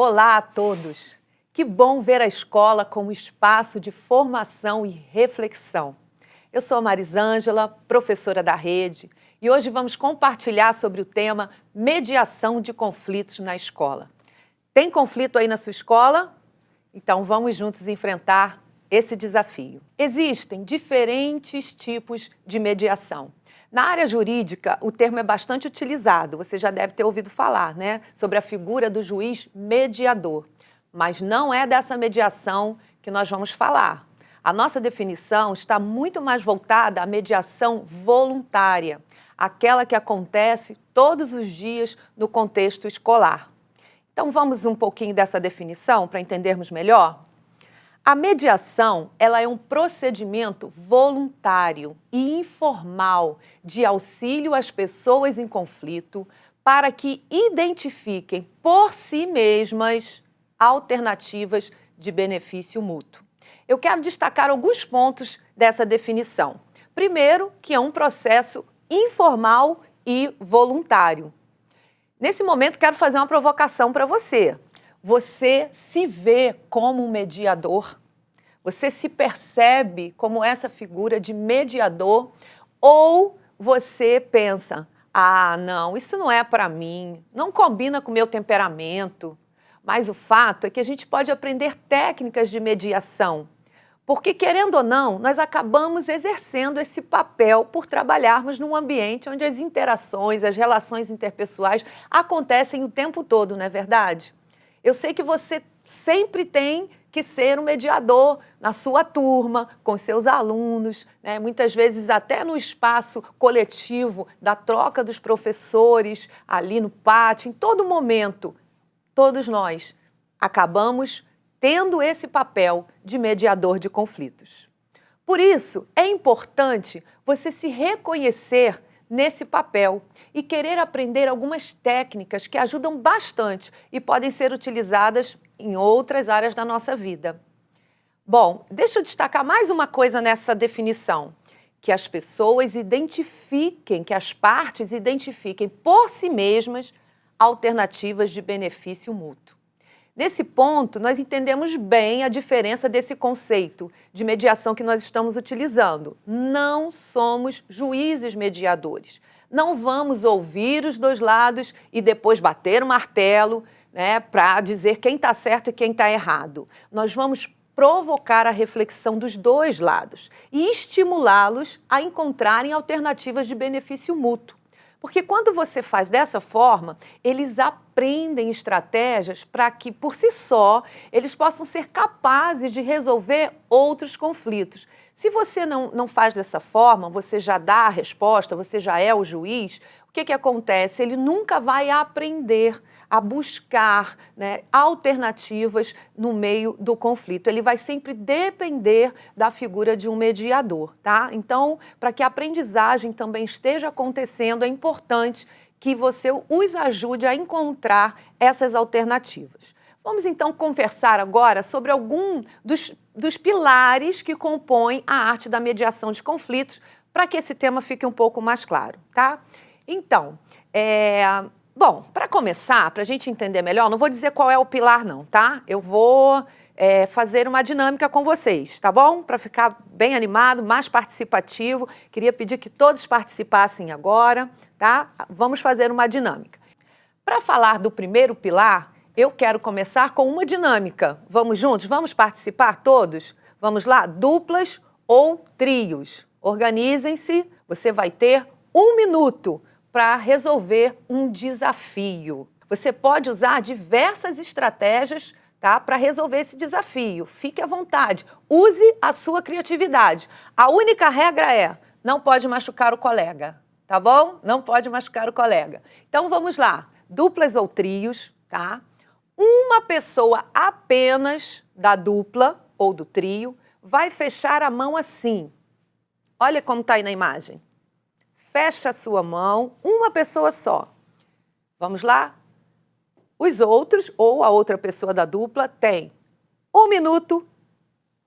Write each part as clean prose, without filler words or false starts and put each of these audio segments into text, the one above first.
Olá a todos! Que bom ver a escola como espaço de formação e reflexão. Eu sou a Marisângela, professora da rede, e hoje vamos compartilhar sobre o tema mediação de conflitos na escola. Tem conflito aí na sua escola? Então vamos juntos enfrentar esse desafio. Existem diferentes tipos de mediação. Na área jurídica, o termo é bastante utilizado, você já deve ter ouvido falar, né, sobre a figura do juiz mediador. Mas não é dessa mediação que nós vamos falar. A nossa definição está muito mais voltada à mediação voluntária, aquela que acontece todos os dias no contexto escolar. Então vamos um pouquinho dessa definição para entendermos melhor? A mediação, ela é um procedimento voluntário e informal de auxílio às pessoas em conflito para que identifiquem por si mesmas alternativas de benefício mútuo. Eu quero destacar alguns pontos dessa definição. Primeiro, que é um processo informal e voluntário. Nesse momento, quero fazer uma provocação para você. Você se vê como um mediador? Você se percebe como essa figura de mediador? Ou você pensa, não, isso não é para mim, não combina com o meu temperamento. Mas o fato é que a gente pode aprender técnicas de mediação, porque, querendo ou não, nós acabamos exercendo esse papel por trabalharmos num ambiente onde as interações, as relações interpessoais acontecem o tempo todo, não é verdade? Eu sei que você sempre tem que ser um mediador na sua turma, com seus alunos, né? Muitas vezes até no espaço coletivo da troca dos professores, ali no pátio, em todo momento. Todos nós acabamos tendo esse papel de mediador de conflitos. Por isso, é importante você se reconhecer nesse papel e querer aprender algumas técnicas que ajudam bastante e podem ser utilizadas em outras áreas da nossa vida. Bom, deixa eu destacar mais uma coisa nessa definição, que as pessoas identifiquem, que as partes identifiquem por si mesmas alternativas de benefício mútuo. Nesse ponto, nós entendemos bem a diferença desse conceito de mediação que nós estamos utilizando. Não somos juízes mediadores. Não vamos ouvir os dois lados e depois bater o martelo, né, para dizer quem está certo e quem está errado. Nós vamos provocar a reflexão dos dois lados e estimulá-los a encontrarem alternativas de benefício mútuo. Porque quando você faz dessa forma, eles aprendem estratégias para que, por si só, eles possam ser capazes de resolver outros conflitos. Se você não faz dessa forma, você já dá a resposta, você já é o juiz, o que acontece? Ele nunca vai aprender a buscar, né, alternativas no meio do conflito. Ele vai sempre depender da figura de um mediador, tá? Então, para que a aprendizagem também esteja acontecendo, é importante que você os ajude a encontrar essas alternativas. Vamos então conversar agora sobre algum dos pilares que compõem a arte da mediação de conflitos, para que esse tema fique um pouco mais claro, tá? Então, bom, para começar, para a gente entender melhor, não vou dizer qual é o pilar não, tá? Eu vou fazer uma dinâmica com vocês, tá bom? Para ficar bem animado, mais participativo. Queria pedir que todos participassem agora, tá? Vamos fazer uma dinâmica. Para falar do primeiro pilar, eu quero começar com uma dinâmica. Vamos juntos? Vamos participar todos? Vamos lá? Duplas ou trios. Organizem-se, você vai ter 1 minuto para resolver um desafio. Você pode usar diversas estratégias, tá, para resolver esse desafio. Fique à vontade, use a sua criatividade. A única regra é, não pode machucar o colega, tá bom? Não pode machucar o colega. Então vamos lá, duplas ou trios, tá? Uma pessoa apenas da dupla ou do trio vai fechar a mão assim. Olha como está aí na imagem. Fecha a sua mão, uma pessoa só. Vamos lá? Os outros, ou a outra pessoa da dupla, tem 1 minuto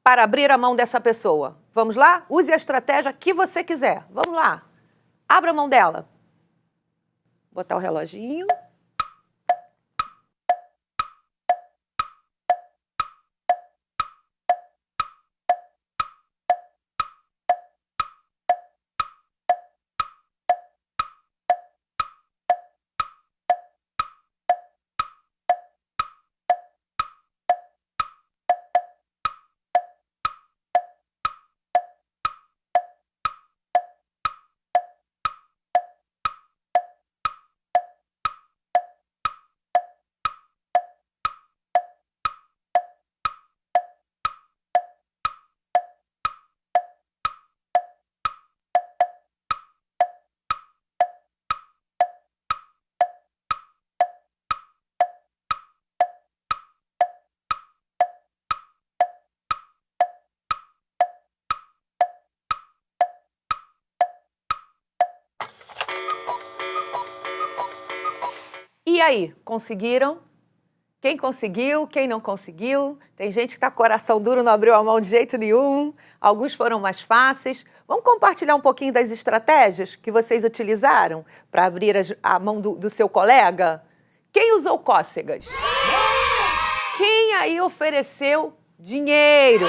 para abrir a mão dessa pessoa. Vamos lá? Use a estratégia que você quiser. Vamos lá. Abra a mão dela. Botar o reloginho. E aí, conseguiram? Quem conseguiu, quem não conseguiu? Tem gente que está com o coração duro, não abriu a mão de jeito nenhum. Alguns foram mais fáceis. Vamos compartilhar um pouquinho das estratégias que vocês utilizaram para abrir a mão do seu colega? Quem usou cócegas? Quem aí ofereceu dinheiro?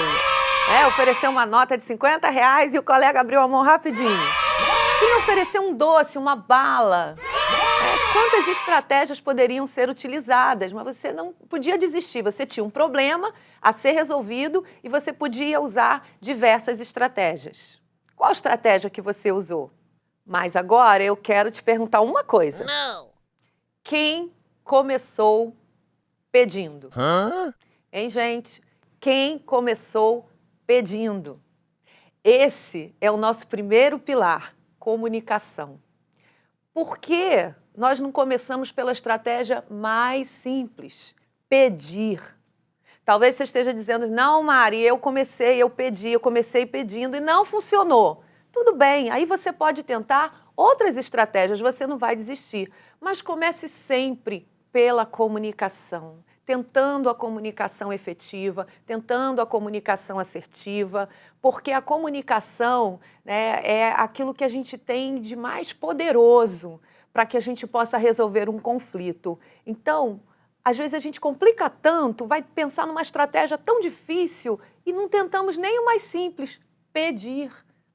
Ofereceu uma nota de R$50 e o colega abriu a mão rapidinho. Quem ofereceu um doce, uma bala? Quantas estratégias poderiam ser utilizadas, mas você não podia desistir. Você tinha um problema a ser resolvido e você podia usar diversas estratégias. Qual estratégia que você usou? Mas agora eu quero te perguntar uma coisa. Não. Quem começou pedindo? Hein, gente? Quem começou pedindo? Esse é o nosso primeiro pilar, comunicação. Por que nós não começamos pela estratégia mais simples? Pedir. Talvez você esteja dizendo, não, Mari, eu comecei pedindo e não funcionou. Tudo bem, aí você pode tentar outras estratégias, você não vai desistir. Mas comece sempre pela comunicação, tentando a comunicação efetiva, tentando a comunicação assertiva, porque a comunicação, né, é aquilo que a gente tem de mais poderoso para que a gente possa resolver um conflito. Então, às vezes a gente complica tanto, vai pensar numa estratégia tão difícil e não tentamos nem o mais simples, pedir.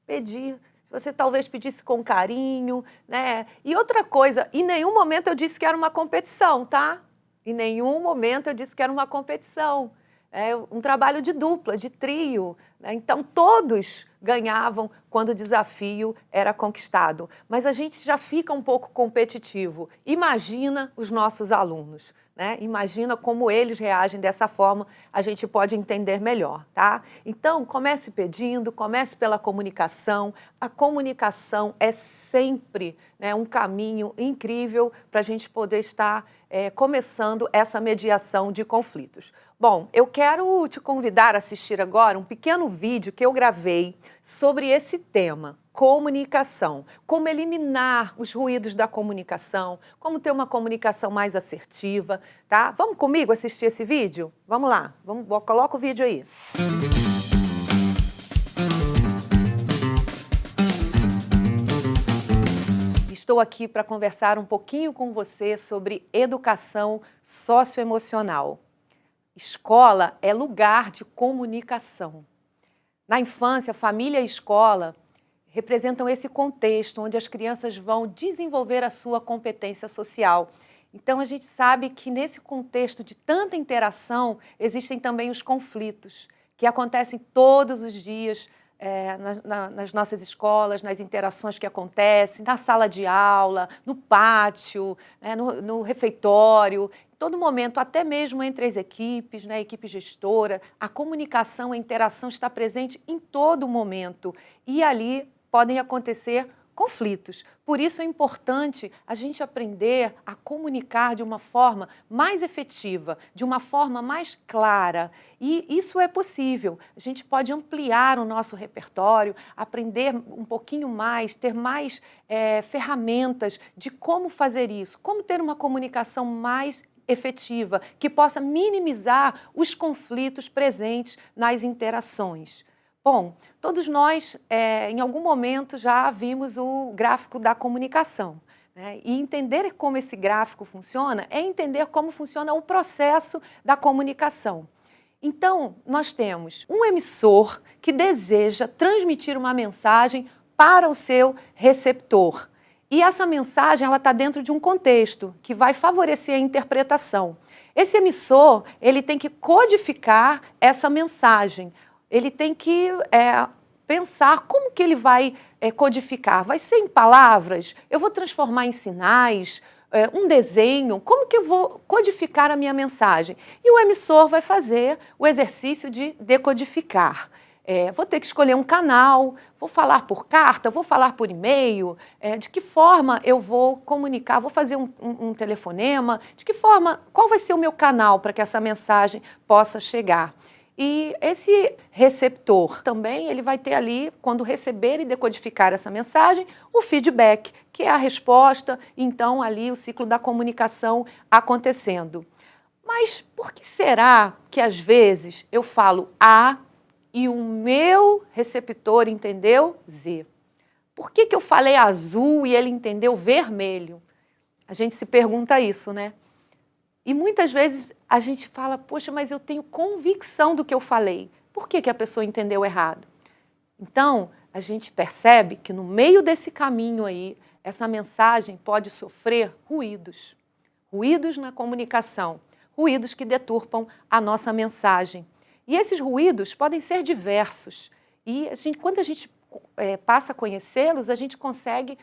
Se você talvez pedisse com carinho, né? E outra coisa, em nenhum momento eu disse que era uma competição, tá? Em nenhum momento eu disse que era uma competição. É um trabalho de dupla, de trio, né? Então, todos ganhavam quando o desafio era conquistado. Mas a gente já fica um pouco competitivo. Imagina os nossos alunos, né? Imagina como eles reagem dessa forma, a gente pode entender melhor, tá? Então, comece pedindo, comece pela comunicação. A comunicação é sempre, né, um caminho incrível para a gente poder estar começando essa mediação de conflitos. Bom, eu quero te convidar a assistir agora um pequeno vídeo que eu gravei sobre esse tema, comunicação, como eliminar os ruídos da comunicação, como ter uma comunicação mais assertiva, tá? Vamos comigo assistir esse vídeo? Vamos lá, coloca o vídeo aí. Estou aqui para conversar um pouquinho com você sobre educação socioemocional. Escola é lugar de comunicação. Na infância, família e escola representam esse contexto onde as crianças vão desenvolver a sua competência social. Então, a gente sabe que nesse contexto de tanta interação, existem também os conflitos, que acontecem todos os dias nas nossas escolas, nas interações que acontecem, na sala de aula, no pátio, né, no refeitório, em todo momento, até mesmo entre as equipes, né, equipe gestora, a comunicação, a interação está presente em todo momento e ali podem acontecer conflitos. Por isso é importante a gente aprender a comunicar de uma forma mais efetiva, de uma forma mais clara. E isso é possível. A gente pode ampliar o nosso repertório, aprender um pouquinho mais, ter mais ferramentas de como fazer isso, como ter uma comunicação mais efetiva, que possa minimizar os conflitos presentes nas interações. Bom, todos nós, em algum momento, já vimos o gráfico da comunicação, né? E entender como esse gráfico funciona é entender como funciona o processo da comunicação. Então, nós temos um emissor que deseja transmitir uma mensagem para o seu receptor. E essa mensagem está dentro de um contexto que vai favorecer a interpretação. Esse emissor ele tem que codificar essa mensagem. Ele tem que pensar como que ele vai codificar. Vai ser em palavras? Eu vou transformar em sinais? Um desenho? Como que eu vou codificar a minha mensagem? E o emissor vai fazer o exercício de decodificar. Vou ter que escolher um canal, vou falar por carta, vou falar por e-mail, de que forma eu vou comunicar, vou fazer um telefonema, de que forma, qual vai ser o meu canal para que essa mensagem possa chegar? E esse receptor também, ele vai ter ali, quando receber e decodificar essa mensagem, o feedback, que é a resposta, então ali o ciclo da comunicação acontecendo. Mas por que será que às vezes eu falo A e o meu receptor entendeu Z? Por que eu falei azul e ele entendeu vermelho? A gente se pergunta isso, né? E muitas vezes a gente fala, poxa, mas eu tenho convicção do que eu falei. Por que a pessoa entendeu errado? Então, a gente percebe que no meio desse caminho aí, essa mensagem pode sofrer ruídos. Ruídos na comunicação, ruídos que deturpam a nossa mensagem. E esses ruídos podem ser diversos. E quando a gente passa a conhecê-los, a gente consegue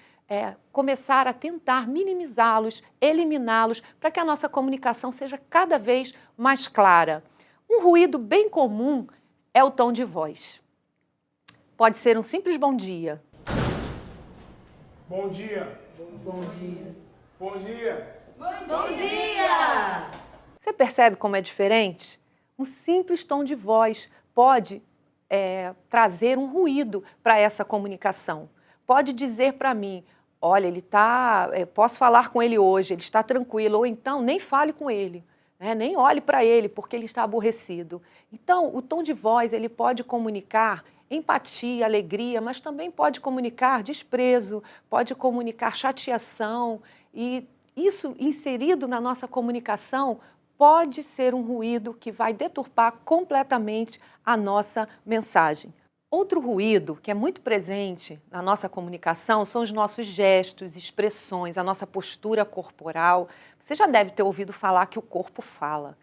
começar a tentar minimizá-los, eliminá-los, para que a nossa comunicação seja cada vez mais clara. Um ruído bem comum é o tom de voz. Pode ser um simples bom dia. Bom dia. Bom dia. Bom dia. Bom dia! Você percebe como é diferente? Um simples tom de voz pode trazer um ruído para essa comunicação. Pode dizer para mim, olha, ele está, posso falar com ele hoje, ele está tranquilo, ou então nem fale com ele, né? Nem olhe para ele porque ele está aborrecido. Então, o tom de voz ele pode comunicar empatia, alegria, mas também pode comunicar desprezo, pode comunicar chateação, e isso inserido na nossa comunicação pode ser um ruído que vai deturpar completamente a nossa mensagem. Outro ruído que é muito presente na nossa comunicação são os nossos gestos, expressões, a nossa postura corporal. Você já deve ter ouvido falar que o corpo fala.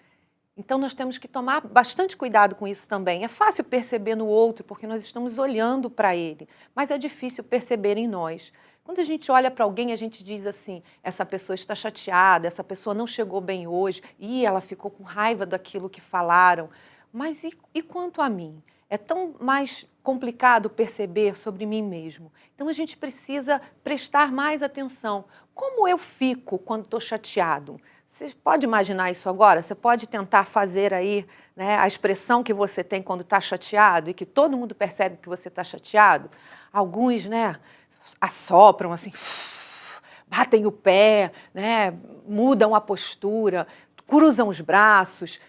Então, nós temos que tomar bastante cuidado com isso também. É fácil perceber no outro, porque nós estamos olhando para ele, mas é difícil perceber em nós. Quando a gente olha para alguém, a gente diz assim, essa pessoa está chateada, essa pessoa não chegou bem hoje, e ela ficou com raiva daquilo que falaram. Mas e quanto a mim? É tão mais complicado perceber sobre mim mesmo. Então, a gente precisa prestar mais atenção. Como eu fico quando estou chateado? Você pode imaginar isso agora? Você pode tentar fazer aí, né, a expressão que você tem quando está chateado e que todo mundo percebe que você está chateado? Alguns, né, assopram assim, batem o pé, né, mudam a postura, cruzam os braços,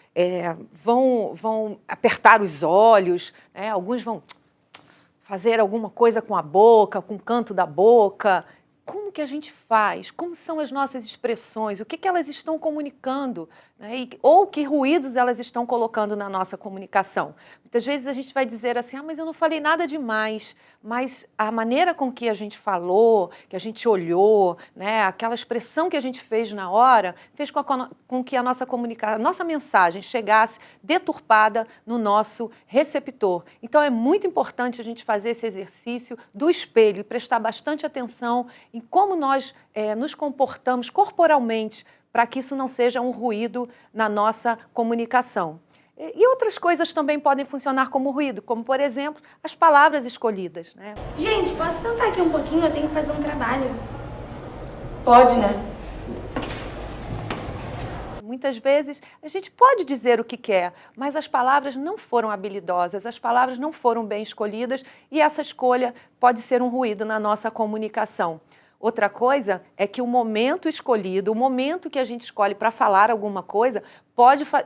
vão apertar os olhos, né, alguns vão fazer alguma coisa com a boca, com o canto da boca. Como que a gente faz? Como são as nossas expressões? O que elas estão comunicando? Né? Ou que ruídos elas estão colocando na nossa comunicação? Muitas vezes a gente vai dizer assim, mas eu não falei nada demais. Mas a maneira com que a gente falou, que a gente olhou, né? Aquela expressão que a gente fez na hora, fez com que a nossa comunicação, a nossa mensagem chegasse deturpada no nosso receptor. Então é muito importante a gente fazer esse exercício do espelho e prestar bastante atenção em como nós nos comportamos corporalmente para que isso não seja um ruído na nossa comunicação. E outras coisas também podem funcionar como ruído, como, por exemplo, as palavras escolhidas, né? Gente, posso sentar aqui um pouquinho? Eu tenho que fazer um trabalho. Pode, né? Muitas vezes a gente pode dizer o que quer, mas as palavras não foram habilidosas, as palavras não foram bem escolhidas e essa escolha pode ser um ruído na nossa comunicação. Outra coisa é que o momento escolhido, o momento que a gente escolhe para falar alguma coisa,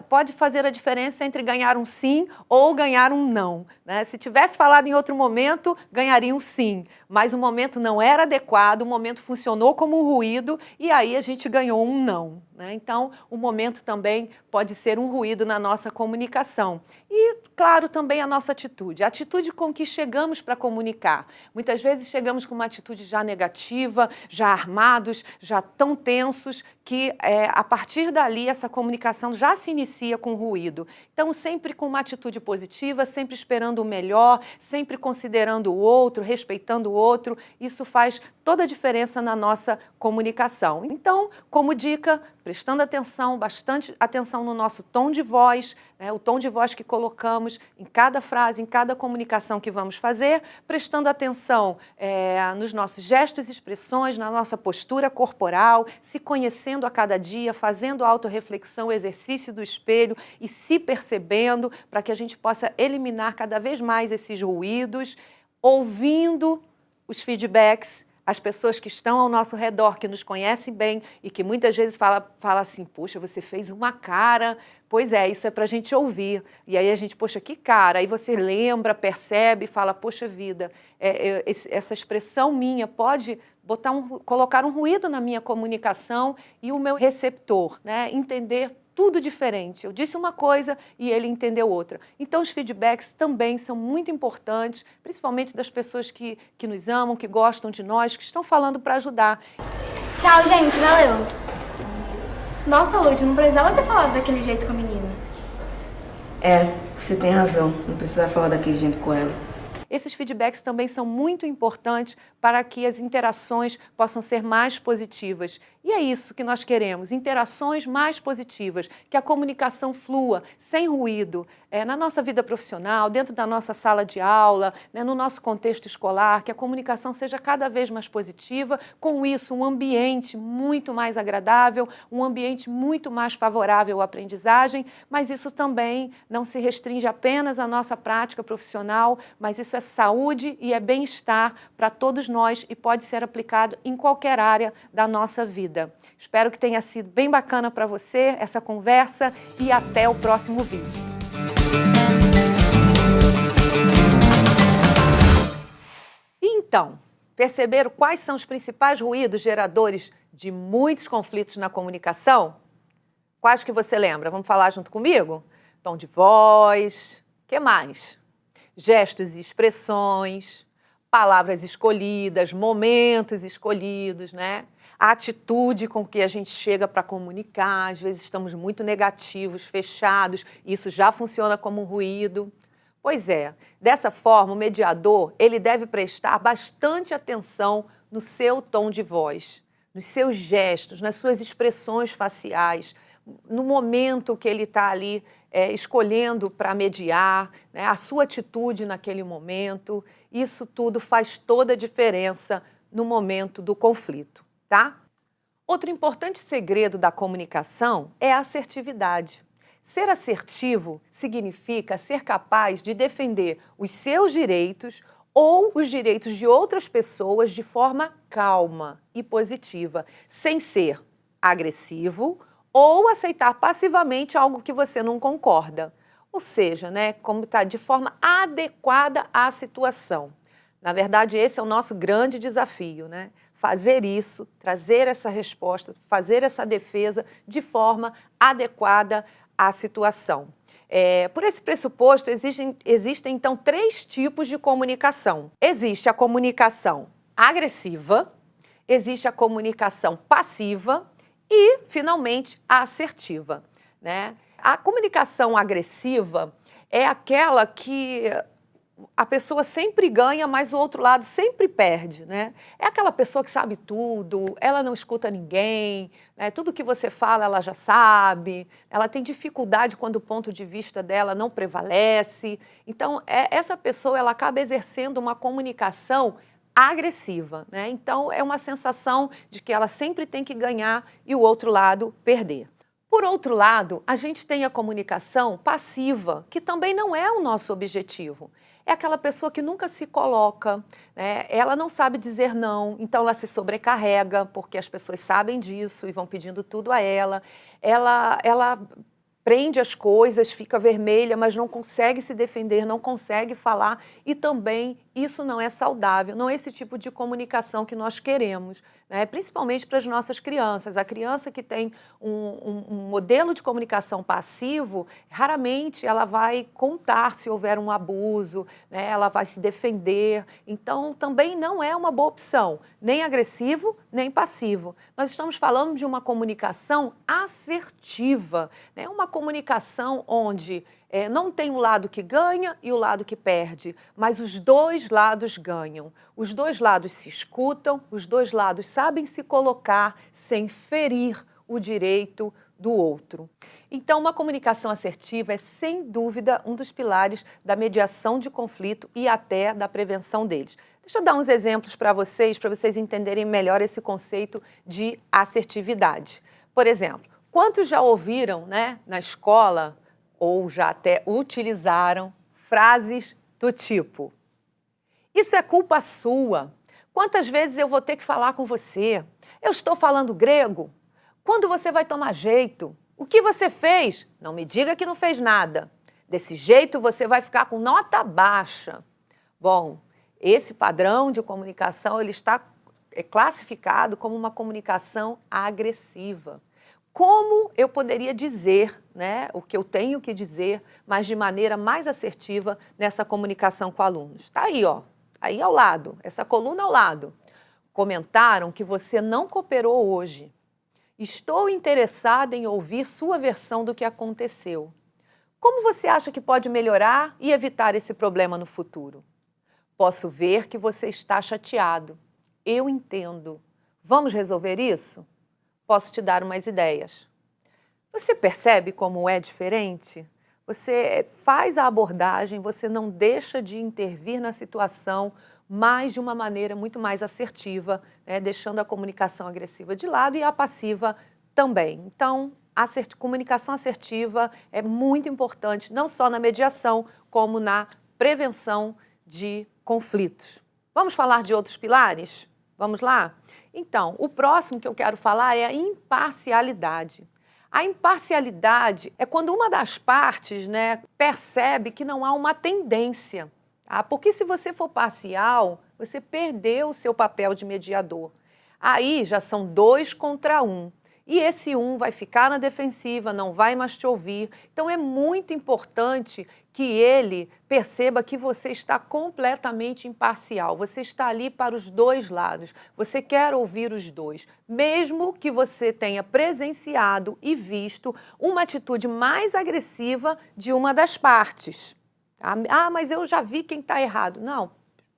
pode fazer a diferença entre ganhar um sim ou ganhar um não, né? Se tivesse falado em outro momento, ganharia um sim, mas o momento não era adequado, o momento funcionou como um ruído e aí a gente ganhou um não, né? Então, o momento também pode ser um ruído na nossa comunicação. E, claro, também a nossa atitude, a atitude com que chegamos para comunicar. Muitas vezes chegamos com uma atitude já negativa, já armados, já tão tensos, que a partir dali essa comunicação já se inicia com ruído. Então, sempre com uma atitude positiva, sempre esperando o melhor, sempre considerando o outro, respeitando o outro, isso faz toda a diferença na nossa comunicação. Então, como dica, prestando atenção, bastante atenção no nosso tom de voz, né, o tom de voz que colocamos em cada frase, em cada comunicação que vamos fazer, prestando atenção nos nossos gestos e expressões, na nossa postura corporal, se conhecendo a cada dia, fazendo autorreflexão, exercício do espelho e se percebendo para que a gente possa eliminar cada vez mais esses ruídos, ouvindo os feedbacks, as pessoas que estão ao nosso redor, que nos conhecem bem e que muitas vezes fala assim, poxa, você fez uma cara. Pois é, isso é para a gente ouvir. E aí a gente, poxa, que cara. Aí você lembra, percebe e fala, poxa vida, essa expressão minha pode colocar um ruído na minha comunicação e o meu receptor, né, entender tudo diferente. Eu disse uma coisa e ele entendeu outra. Então, os feedbacks também são muito importantes, principalmente das pessoas que nos amam, que gostam de nós, que estão falando para ajudar. Tchau, gente. Valeu. Nossa, Lud, não precisava ter falado daquele jeito com a menina. Você tem razão. Não precisava falar daquele jeito com ela. Esses feedbacks também são muito importantes para que as interações possam ser mais positivas. E é isso que nós queremos, interações mais positivas, que a comunicação flua, sem ruído, na nossa vida profissional, dentro da nossa sala de aula, né, no nosso contexto escolar, que a comunicação seja cada vez mais positiva, com isso um ambiente muito mais agradável, um ambiente muito mais favorável à aprendizagem, mas isso também não se restringe apenas à nossa prática profissional, mas isso é saúde e é bem-estar para todos nós e pode ser aplicado em qualquer área da nossa vida. Espero que tenha sido bem bacana para você essa conversa e até o próximo vídeo. Então, perceberam quais são os principais ruídos geradores de muitos conflitos na comunicação? Quais que você lembra? Vamos falar junto comigo? Tom de voz, o que mais? Gestos e expressões, palavras escolhidas, momentos escolhidos, né? A atitude com que a gente chega para comunicar, às vezes estamos muito negativos, fechados, isso já funciona como um ruído. Pois é, dessa forma o mediador ele deve prestar bastante atenção no seu tom de voz, nos seus gestos, nas suas expressões faciais, no momento que ele está ali escolhendo para mediar, né, a sua atitude naquele momento, isso tudo faz toda a diferença no momento do conflito, tá? Outro importante segredo da comunicação é a assertividade. Ser assertivo significa ser capaz de defender os seus direitos ou os direitos de outras pessoas de forma calma e positiva, sem ser agressivo ou aceitar passivamente algo que você não concorda. Ou seja, né, como está de forma adequada à situação. Na verdade, esse é o nosso grande desafio, né? Fazer isso, trazer essa resposta, fazer essa defesa de forma adequada à situação. Por esse pressuposto, existem então 3 tipos de comunicação. Existe a comunicação agressiva, existe a comunicação passiva e, finalmente, a assertiva, né? A comunicação agressiva é aquela que a pessoa sempre ganha, mas o outro lado sempre perde, né? É aquela pessoa que sabe tudo, ela não escuta ninguém, né? Tudo que você fala ela já sabe, ela tem dificuldade quando o ponto de vista dela não prevalece. Então, essa pessoa ela acaba exercendo uma comunicação agressiva, né? Então, é uma sensação de que ela sempre tem que ganhar e o outro lado perder. Por outro lado, a gente tem a comunicação passiva, que também não é o nosso objetivo. É aquela pessoa que nunca se coloca, né? Ela não sabe dizer não, então ela se sobrecarrega, porque as pessoas sabem disso e vão pedindo tudo a ela. Ela prende as coisas, fica vermelha, mas não consegue se defender, não consegue falar e também isso não é saudável, não é esse tipo de comunicação que nós queremos, né? Principalmente para as nossas crianças. A criança que tem um modelo de comunicação passivo, raramente ela vai contar se houver um abuso, né? Ela vai se defender, então também não é uma boa opção, nem agressivo, nem passivo. Nós estamos falando de uma comunicação assertiva, né? Uma comunicação onde Não tem o lado que ganha e o lado que perde, mas os dois lados ganham. Os dois lados se escutam, os dois lados sabem se colocar sem ferir o direito do outro. Então, uma comunicação assertiva é, sem dúvida, um dos pilares da mediação de conflito e até da prevenção deles. Deixa eu dar uns exemplos para vocês entenderem melhor esse conceito de assertividade. Por exemplo, quantos já ouviram, né, na escola, ou já até utilizaram frases do tipo: isso é culpa sua. Quantas vezes eu vou ter que falar com você? Eu estou falando grego? Quando você vai tomar jeito? O que você fez? Não me diga que não fez nada. Desse jeito você vai ficar com nota baixa. Bom, esse padrão de comunicação ele está classificado como uma comunicação agressiva. Como eu poderia dizer, né, o que eu tenho que dizer, mas de maneira mais assertiva nessa comunicação com alunos? Está aí, ó, aí ao lado, essa coluna ao lado. Comentaram que você não cooperou hoje. Estou interessada em ouvir sua versão do que aconteceu. Como você acha que pode melhorar e evitar esse problema no futuro? Posso ver que você está chateado. Eu entendo. Vamos resolver isso? Posso te dar umas ideias. Você percebe como é diferente? Você faz a abordagem, você não deixa de intervir na situação, mas de uma maneira muito mais assertiva, né, deixando a comunicação agressiva de lado e a passiva também. Então, comunicação assertiva é muito importante, não só na mediação, como na prevenção de conflitos. Vamos falar de outros pilares? Vamos lá? Então, o próximo que eu quero falar é a imparcialidade. A imparcialidade é quando uma das partes, né, percebe que não há uma tendência. Porque se você for parcial, você perdeu o seu papel de mediador. Aí já são 2 contra 1. E esse 1 vai ficar na defensiva, não vai mais te ouvir. Então é muito importante que ele perceba que você está completamente imparcial. Você está ali para os dois lados. Você quer ouvir os dois. Mesmo que você tenha presenciado e visto uma atitude mais agressiva de uma das partes. Mas eu já vi quem está errado. Não,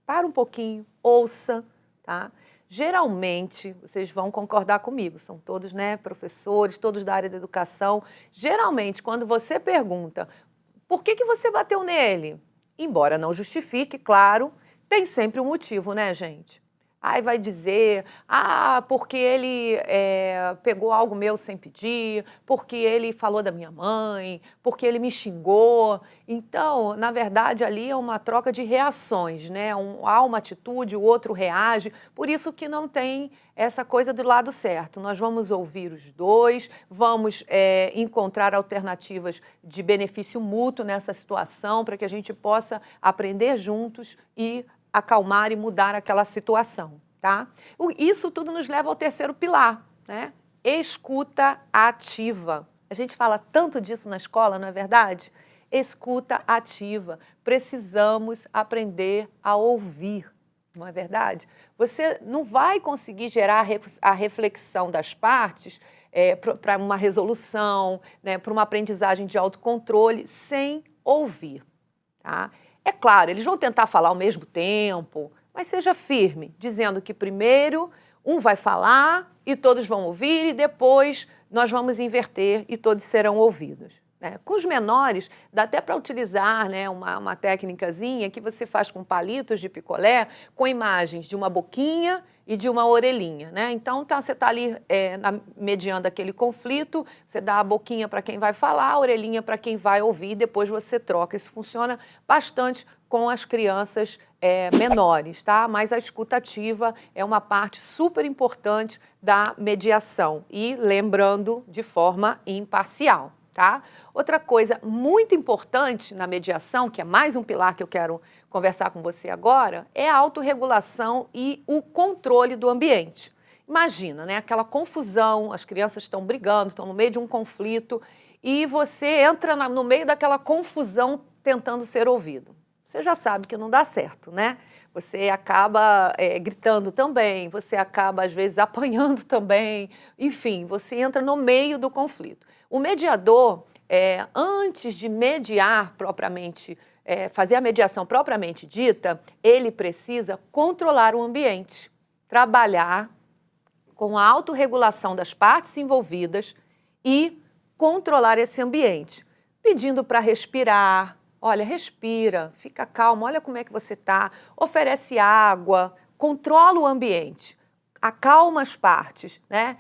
para um pouquinho, ouça, tá? Geralmente, vocês vão concordar comigo, são todos, né, professores, todos da área da educação. Geralmente, quando você pergunta por que você bateu nele, embora não justifique, claro, tem sempre um motivo, né, gente? Aí vai dizer, porque ele pegou algo meu sem pedir, porque ele falou da minha mãe, porque ele me xingou. Então, na verdade, ali é uma troca de reações, né? Há uma atitude, o outro reage, por isso que não tem essa coisa do lado certo. Nós vamos ouvir os dois, vamos encontrar alternativas de benefício mútuo nessa situação, para que a gente possa aprender juntos e acalmar e mudar aquela situação, tá? Isso tudo nos leva ao terceiro pilar, né? Escuta ativa. A gente fala tanto disso na escola, não é verdade? Escuta ativa. Precisamos aprender a ouvir, não é verdade? Você não vai conseguir gerar a reflexão das partes para uma resolução, né, para uma aprendizagem de autocontrole sem ouvir, tá? É claro, eles vão tentar falar ao mesmo tempo, mas seja firme, dizendo que primeiro um vai falar e todos vão ouvir e depois nós vamos inverter e todos serão ouvidos, né? Com os menores, dá até para utilizar, né, uma técnicazinha que você faz com palitos de picolé, com imagens de uma boquinha e de uma orelhinha, né? Então, você está ali mediando aquele conflito, você dá a boquinha para quem vai falar, a orelhinha para quem vai ouvir, e depois você troca. Isso funciona bastante com as crianças menores, tá? Mas a escuta ativa é uma parte super importante da mediação e lembrando de forma imparcial, tá? Outra coisa muito importante na mediação, que é mais um pilar que eu quero conversar com você agora, é a autorregulação e o controle do ambiente. Imagina, né, aquela confusão, as crianças estão brigando, estão no meio de um conflito e você entra no meio daquela confusão tentando ser ouvido. Você já sabe que não dá certo, né? Você acaba gritando também, você acaba, às vezes, apanhando também. Enfim, você entra no meio do conflito. O mediador, antes de mediar propriamente, fazer a mediação propriamente dita, ele precisa controlar o ambiente, trabalhar com a autorregulação das partes envolvidas e controlar esse ambiente, pedindo para respirar. Olha, respira, fica calmo, olha como é que você está, oferece água, controla o ambiente, acalma as partes, né?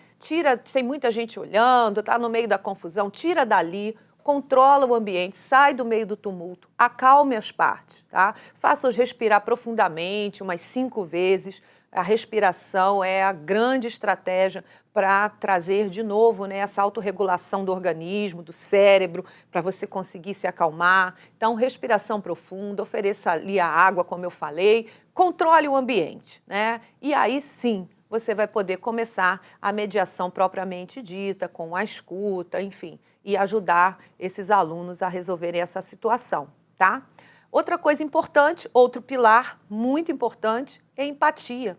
Tem muita gente olhando, está no meio da confusão, tira dali, controla o ambiente, sai do meio do tumulto, acalme as partes, tá? Faça-os respirar profundamente, umas 5 vezes. A respiração é a grande estratégia para trazer de novo, né, essa autorregulação do organismo, do cérebro, para você conseguir se acalmar. Então, respiração profunda, ofereça ali a água, como eu falei, controle o ambiente, né? E aí sim, você vai poder começar a mediação propriamente dita, com a escuta, enfim, e ajudar esses alunos a resolverem essa situação, tá? Outra coisa importante, outro pilar muito importante, é empatia.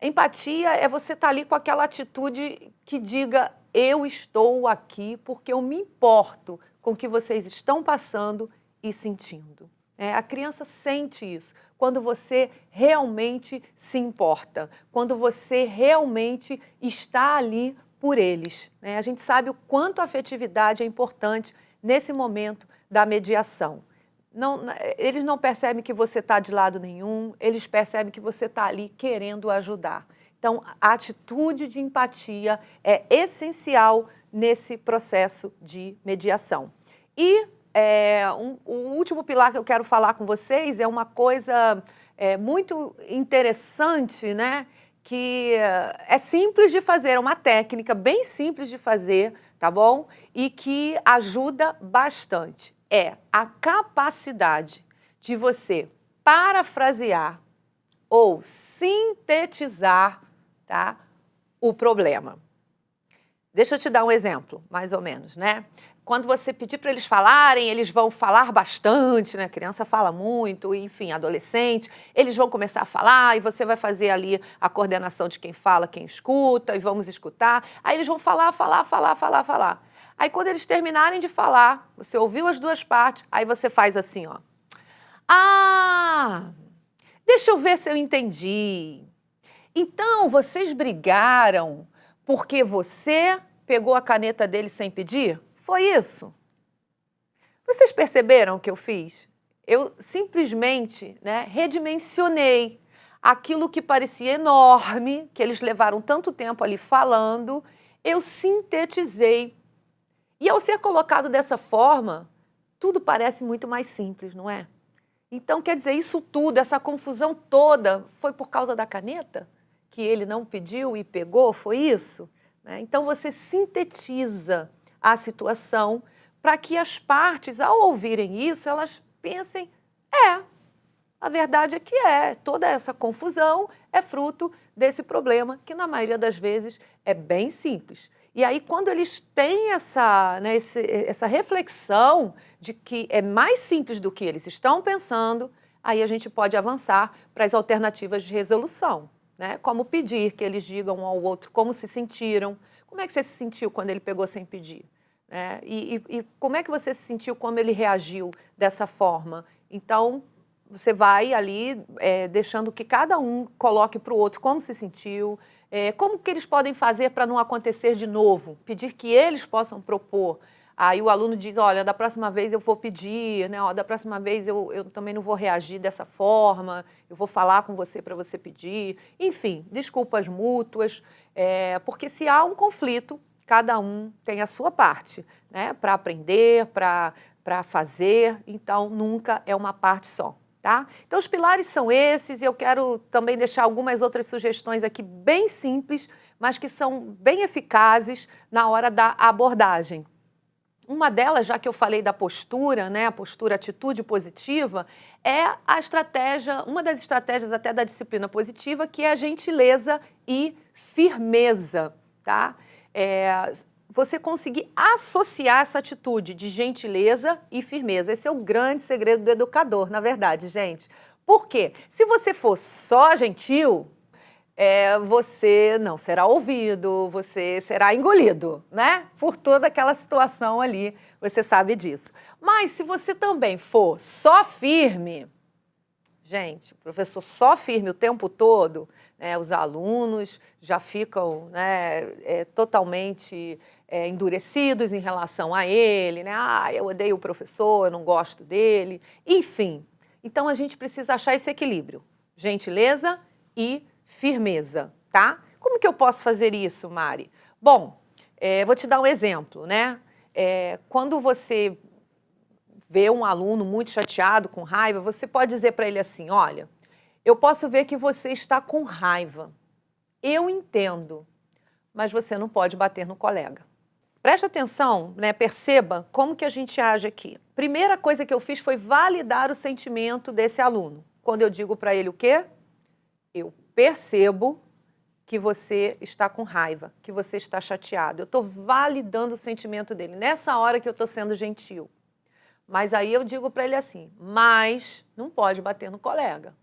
Empatia é você estar ali com aquela atitude que diga: eu estou aqui porque eu me importo com o que vocês estão passando e sentindo. A criança sente isso quando você realmente se importa, quando você realmente está ali por eles, né? A gente sabe o quanto a afetividade é importante nesse momento da mediação. Eles não percebem que você está de lado nenhum, eles percebem que você está ali querendo ajudar. Então, a atitude de empatia é essencial nesse processo de mediação. E o último pilar que eu quero falar com vocês é uma coisa muito interessante, né? Que é simples de fazer, é uma técnica bem simples de fazer, tá bom? E que ajuda bastante. É a capacidade de você parafrasear ou sintetizar, tá, o problema. Deixa eu te dar um exemplo, mais ou menos, né? Quando você pedir para eles falarem, eles vão falar bastante, né? A criança fala muito, enfim, adolescente, eles vão começar a falar e você vai fazer ali a coordenação de quem fala, quem escuta, e vamos escutar. Aí eles vão falar. Aí quando eles terminarem de falar, você ouviu as duas partes, aí você faz assim, ó. Ah, deixa eu ver se eu entendi. Então, vocês brigaram porque você pegou a caneta dele sem pedir? Foi isso? Vocês perceberam o que eu fiz? Eu simplesmente, né, redimensionei aquilo que parecia enorme, que eles levaram tanto tempo ali falando, eu sintetizei. E ao ser colocado dessa forma, tudo parece muito mais simples, não é? Então, quer dizer, isso tudo, essa confusão toda, foi por causa da caneta? Que ele não pediu e pegou? Foi isso? Né? Então, você sintetiza a situação para que as partes, ao ouvirem isso, elas pensem, a verdade é que toda essa confusão é fruto desse problema, que na maioria das vezes é bem simples. E aí, quando eles têm essa reflexão de que é mais simples do que eles estão pensando, aí a gente pode avançar para as alternativas de resolução, né? Como pedir que eles digam um ao outro como se sentiram, como é que você se sentiu quando ele pegou sem pedir? E como é que você se sentiu quando ele reagiu dessa forma? Então, você vai ali deixando que cada um coloque para o outro como se sentiu, como que eles podem fazer para não acontecer de novo, pedir que eles possam propor. Aí o aluno diz, olha, da próxima vez eu vou pedir, né? Da próxima vez eu também não vou reagir dessa forma, eu vou falar com você para você pedir. Enfim, desculpas mútuas, porque se há um conflito, cada um tem a sua parte, né? Para aprender, para fazer, então nunca é uma parte só. Tá? Então, os pilares são esses e eu quero também deixar algumas outras sugestões aqui bem simples, mas que são bem eficazes na hora da abordagem. Uma delas, já que eu falei da postura, né, a postura atitude positiva, é a estratégia, uma das estratégias até da disciplina positiva, que é a gentileza e firmeza. Tá? Você conseguir associar essa atitude de gentileza e firmeza. Esse é o grande segredo do educador, na verdade, gente. Por quê? Se você for só gentil, você não será ouvido, você será engolido, né? Por toda aquela situação ali, você sabe disso. Mas se você também for só firme, gente, professor só firme o tempo todo, né, os alunos já ficam, né, totalmente endurecidos em relação a ele, né? Eu odeio o professor, eu não gosto dele, enfim. Então a gente precisa achar esse equilíbrio, gentileza e firmeza, tá? Como que eu posso fazer isso, Mari? Bom, vou te dar um exemplo, né? Quando você vê um aluno muito chateado, com raiva, você pode dizer para ele assim, olha, eu posso ver que você está com raiva, eu entendo, mas você não pode bater no colega. Preste atenção, né? Perceba como que a gente age aqui. Primeira coisa que eu fiz foi validar o sentimento desse aluno. Quando eu digo para ele o quê? Eu percebo que você está com raiva, que você está chateado. Eu estou validando o sentimento dele. Nessa hora que eu estou sendo gentil. Mas aí eu digo para ele assim, mas não pode bater no colega.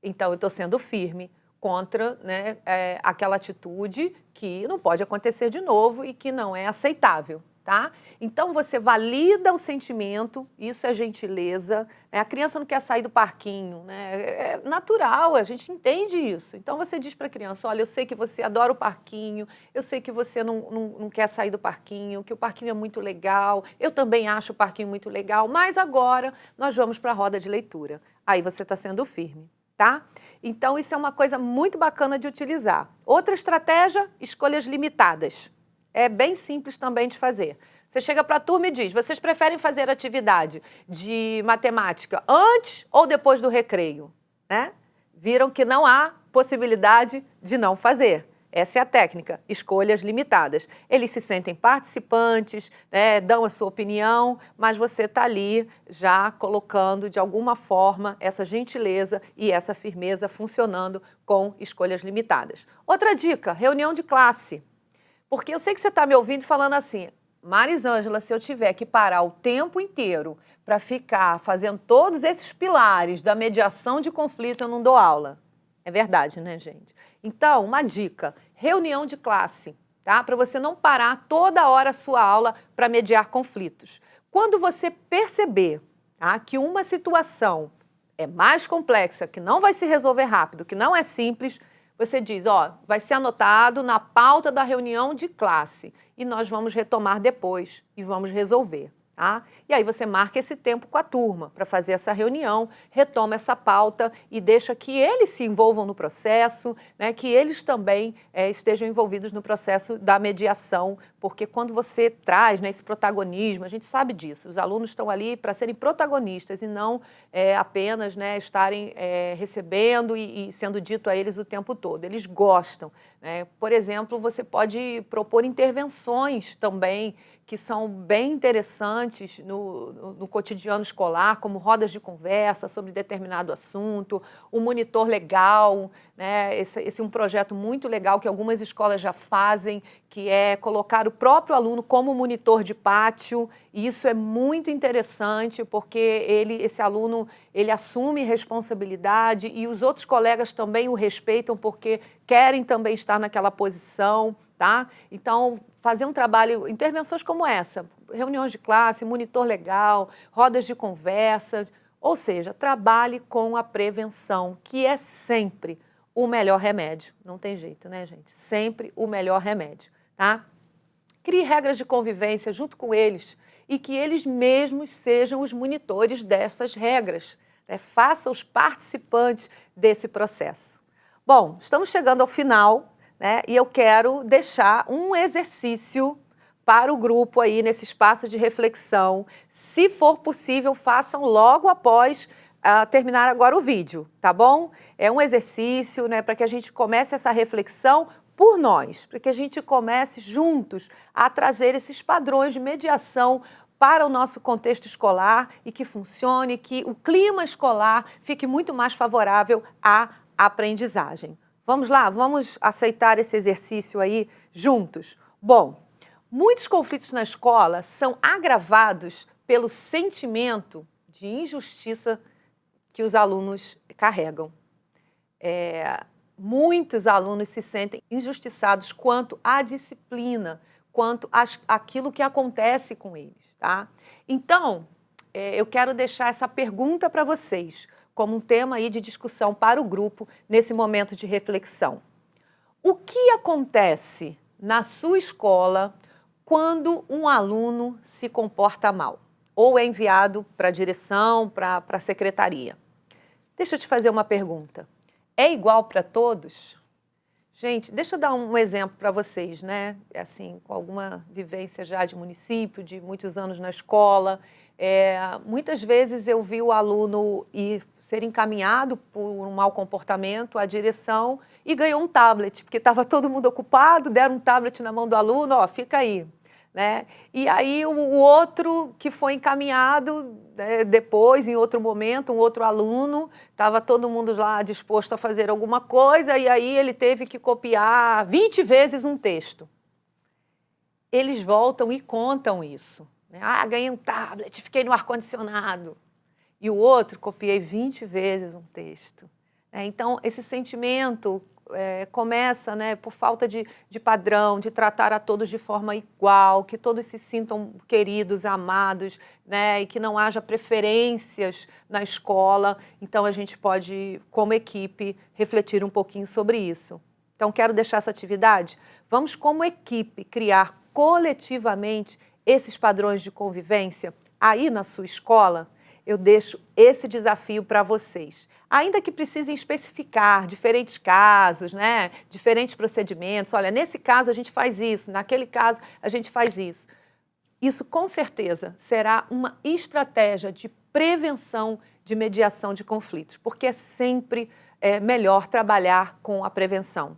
Então eu estou sendo firme contra, né, aquela atitude que não pode acontecer de novo e que não é aceitável, tá? Então você valida o sentimento, isso é gentileza, né? A criança não quer sair do parquinho, né? É natural, a gente entende isso. Então você diz para a criança, olha, eu sei que você adora o parquinho, eu sei que você não quer sair do parquinho, que o parquinho é muito legal, eu também acho o parquinho muito legal, mas agora nós vamos para a roda de leitura. Aí você está sendo firme, tá? Então isso é uma coisa muito bacana de utilizar. Outra estratégia, escolhas limitadas. É bem simples também de fazer. Você chega para a turma e diz, vocês preferem fazer atividade de matemática antes ou depois do recreio? Né? Viram que não há possibilidade de não fazer. Essa é a técnica, escolhas limitadas. Eles se sentem participantes, né, dão a sua opinião, mas você está ali já colocando de alguma forma essa gentileza e essa firmeza funcionando com escolhas limitadas. Outra dica, reunião de classe. Porque eu sei que você está me ouvindo falando assim, Marisângela, se eu tiver que parar o tempo inteiro para ficar fazendo todos esses pilares da mediação de conflito, eu não dou aula. É verdade, né, gente? Então, uma dica, reunião de classe, tá? Para você não parar toda hora a sua aula para mediar conflitos. Quando você perceber, tá, que uma situação é mais complexa, que não vai se resolver rápido, que não é simples, você diz, ó, vai ser anotado na pauta da reunião de classe e nós vamos retomar depois e vamos resolver, tá? E aí você marca esse tempo com a turma para fazer essa reunião, retoma essa pauta e deixa que eles se envolvam no processo, né, que eles também estejam envolvidos no processo da mediação, porque quando você traz, né, esse protagonismo, a gente sabe disso, os alunos estão ali para serem protagonistas e não apenas, né, estarem recebendo e sendo dito a eles o tempo todo. Eles gostam, né? Por exemplo, você pode propor intervenções também que são bem interessantes no cotidiano escolar, como rodas de conversa sobre determinado assunto, o monitor legal, né? Esse é um projeto muito legal que algumas escolas já fazem, que é colocar o próprio aluno como monitor de pátio, e isso é muito interessante, porque esse aluno ele assume responsabilidade e os outros colegas também o respeitam, porque querem também estar naquela posição, tá? Então, fazer um trabalho, intervenções como essa, reuniões de classe, monitor legal, rodas de conversa, ou seja, trabalhe com a prevenção, que é sempre o melhor remédio. Não tem jeito, né, gente? Sempre o melhor remédio, tá? Crie regras de convivência junto com eles e que eles mesmos sejam os monitores dessas regras, né? Faça os participantes desse processo. Bom, estamos chegando ao final, né? E eu quero deixar um exercício para o grupo aí nesse espaço de reflexão. Se for possível, façam logo após terminar agora o vídeo, tá bom? É um exercício, né, para que a gente comece essa reflexão por nós, para que a gente comece juntos a trazer esses padrões de mediação para o nosso contexto escolar e que funcione, que o clima escolar fique muito mais favorável à aprendizagem. Vamos lá, vamos aceitar esse exercício aí juntos? Bom, muitos conflitos na escola são agravados pelo sentimento de injustiça que os alunos carregam. muitos alunos se sentem injustiçados quanto à disciplina, quanto àquilo que acontece com eles, tá? Então, eu quero deixar essa pergunta para vocês, como um tema aí de discussão para o grupo nesse momento de reflexão. O que acontece na sua escola quando um aluno se comporta mal? Ou é enviado para a direção, para a secretaria? Deixa eu te fazer uma pergunta. É igual para todos? Gente, deixa eu dar um exemplo para vocês, né? Assim, com alguma vivência já de município, de muitos anos na escola. Muitas vezes eu vi o aluno ser encaminhado por um mau comportamento à direção e ganhou um tablet, porque estava todo mundo ocupado, deram um tablet na mão do aluno, ó, fica aí. Né? E aí o outro que foi encaminhado, né, depois, em outro momento, um outro aluno, estava todo mundo lá disposto a fazer alguma coisa, e aí ele teve que copiar 20 vezes um texto. Eles voltam e contam isso. Né? Ah, ganhei um tablet, fiquei no ar-condicionado. E o outro, copiei 20 vezes um texto. Então, esse sentimento começa, né, por falta de padrão, de tratar a todos de forma igual, que todos se sintam queridos, amados, né, e que não haja preferências na escola. Então, a gente pode, como equipe, refletir um pouquinho sobre isso. Então, quero deixar essa atividade. Vamos, como equipe, criar coletivamente esses padrões de convivência aí na sua escola. Eu deixo esse desafio para vocês. Ainda que precisem especificar diferentes casos, né? Diferentes procedimentos. Olha, nesse caso a gente faz isso, naquele caso a gente faz isso. Isso, com certeza, será uma estratégia de prevenção, de mediação de conflitos, porque é sempre melhor trabalhar com a prevenção.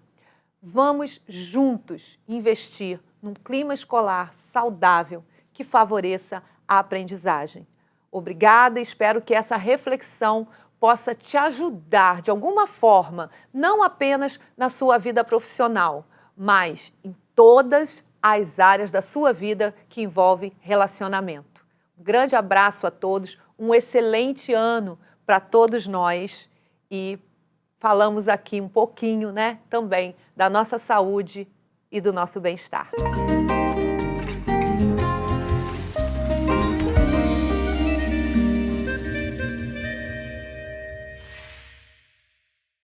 Vamos juntos investir num clima escolar saudável que favoreça a aprendizagem. Obrigada, espero que essa reflexão possa te ajudar de alguma forma, não apenas na sua vida profissional, mas em todas as áreas da sua vida que envolvem relacionamento. Um grande abraço a todos, um excelente ano para todos nós e falamos aqui um pouquinho, né, também da nossa saúde e do nosso bem-estar.